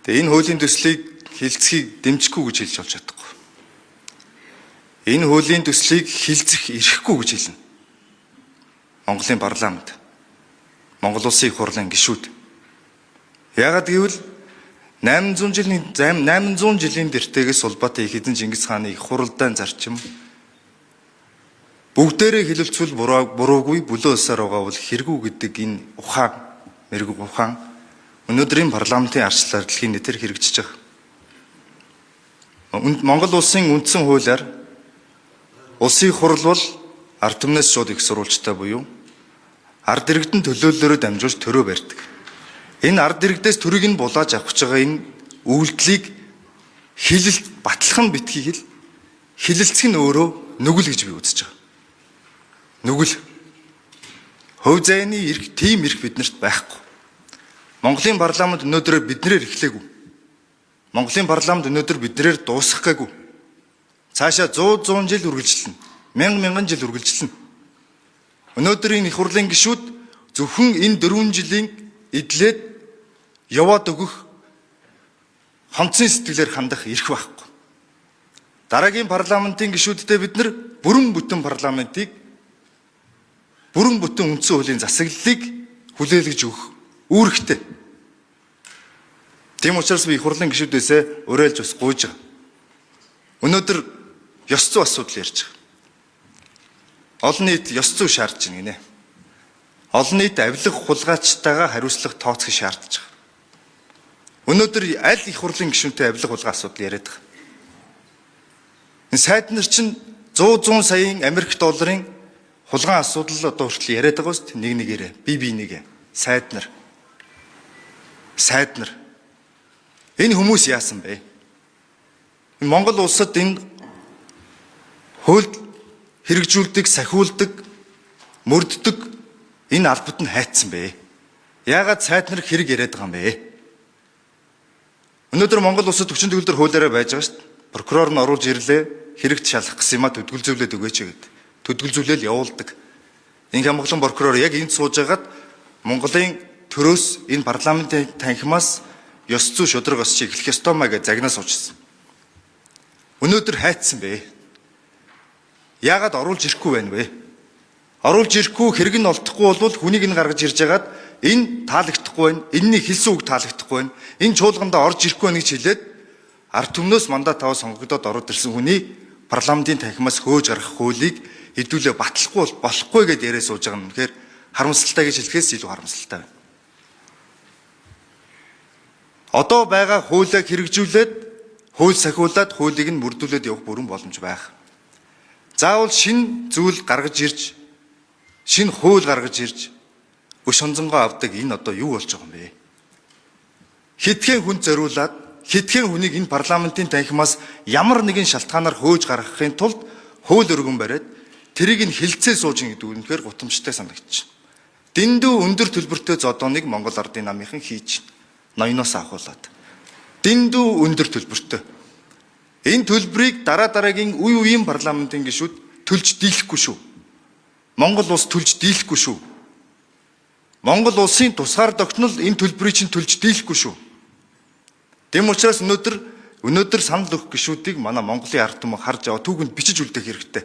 Тэгээ энэ хуулийн төслийг хилцхийг дэмжихгүй гэж хэлж болж чадахгүй. Энэ хуулийн төслийг хилцэх эрхгүй гэж хэлнэ. Монголын парламент, Монгол Улсын их хурлын гишүүд. Яагаад гэвэл 800 жилийн тэртегээс Улбаатан их эзэн Чингис хааны их хуралдаан зарчим бүгдээрээ хэлэлцвэл буруугүй бүлөө өсөр байгаа бол хэрэгүү гэдэг энэ мэрэгүү ухаан өнөөдрийн парламентын арчлаар дэлхийн нийтээр хэрэгжиж байгаа. Монгол улсын үндсэн хуулиар улсын хурал бол ард түмнээс шууд их сурвалжтай буюу ард иргэдэн төлөөллөөрөө дамжуулж төрөө барьдаг. Энэ ард иргэдээс төрийг нь булааж авах гэж байгаа энэ үйлдэлийг хилэлт батлах нь битгий хэл хилэлцэх нь өөрөө нүгэл гэж би үзэж байгаа. Нүгэл. Хувь зайны эрх, тийм эрх биднэрт байхгүй. Монголын парламент өнөөдөр биднээр эхлэегүй. Монголын парламент өнөөдөр биднээр дуусгах гээгүй. Цаашаа 100 жил үргэлжилнэ. Мянган жил үргэлжилнэ. Өнөөдөр энэ их хурлын гишүүд зөвхөн энэ 4 жилийн эдлээд яваад өгөх хонцны сэтгэлээр хандах эрх байхгүй. Дараагийн парламентын гишүүдтэй бид нар бүрэн бүтэн парламентыг бүрэн бүтэн үндсэн хуулийн засаглалыг хүлээлгэж өгөх үүрэгтэй. Тийм учраас би их хурлын гишүүдээсээ уриалж бас гуйж байгаа. Өнөөдөр ёс зүйн асуудал ярьж байгаа. Олон нийт ёс зүй шаардж байна гинэ. Олон нийт авилга хулгайчтайгаа хариуцлага тооцох шаардж байгаа. Өнөөдөр аль их хурлын гишүүнтэй авилга хулгай асуудал яриад байгаа. Энэ сайд нар чинь 100 саяын Америк долларын хулгай асуудал одоо хүртэл яриад байгаа шүү дээ. Нэгээрээ бие нэгэ сайд нар. Энэ хүмүүс яасан бэ? Монгол улсад энэ хуульд хэрэгжүүлдэг, сахиулдаг, мөрддөг энэ албад нь хайцсан бэ? Яагаад сайд нар хэрэг яриад байгаа юм бэ? Өнөөдөр Монгол улсад 44 дэх хуулиараа байж байгаа шүү дээ. Прокурор нь оруулж ирлээ, хэрэгт шалгах гэсэн юм а төдгөлзүүлээд өгөөч гэд. Төдгөлзүүлэл явуулдаг. Инх амгалан прокурор яг энд сууж байгаад Монголын төрөөс энэ парламентын танхимаас ёс зүй шударга осч эхлэх ёстой маа гэж загнаас уучсан. Өнөөдөр хайцсан бэ? Яагаад оруулж ирэхгүй байна вэ? Оруулж ирэхгүй хэрэг нь олдохгүй бол хүнийг нь гаргаж ирж хагаад энэ таалагдахгүй байна. Энэний хэлсэн үг таалагдахгүй байна. Энэ чуулгандаа орж ирэхгүй байна гэж хэлээд ард түмнөөс мандат аваа сонгогдоод ороод ирсэн хүний парламентын танхимаас хөөж гарах хуулийг хэдүүлээ батлахгүй болохгүй гэдээ яриа сууж байгаа юм. Тэгэхээр харамсалтай гэж хэлэхээс илүү харамсалтай байна. Одоо байгаа хуулийг хэрэгжүүлээд хууль сахиулаад хуулийг нь мөрдүүлээд явах бүрэн боломж байх. Заавал шинэ зүйл гаргаж ирж, шинэ хууль гаргаж ирж өш онцонгоо авдаг энэ одоо юу болж байгаа юм бэ? Хэдхэн хүн зориулаад, хэдхэн хүнийг энэ парламентын танхимаас ямар нэгэн шалтгаанаар хөөж гаргахын тулд хууль өргөн бариад тэрийг нь хилцээ сууж ин гэдэг үнэхээр гутамжтай санагдчих. Дэндүү өндөр төлбөртэй зодооныг Монгол ардын намынхан хийж ноёноос авахуулаад. Дэндүү өндөр төлбөртэй. Энэ төлбөрийг дараагийн үеийн парламентын гишүүд төлж дийлэхгүй шүү. Монгол улс төлж дийлэхгүй шүү. Монгол улсын тусгаар тогтнол энэ төлбөрийг чинь төлж дийлэхгүй шүү. Тэм учраас өнөөдөр санал өгөх гишүүдийг манай Монголын ард түмэн харж аваа түүхэнд бичиж үлдээх хэрэгтэй.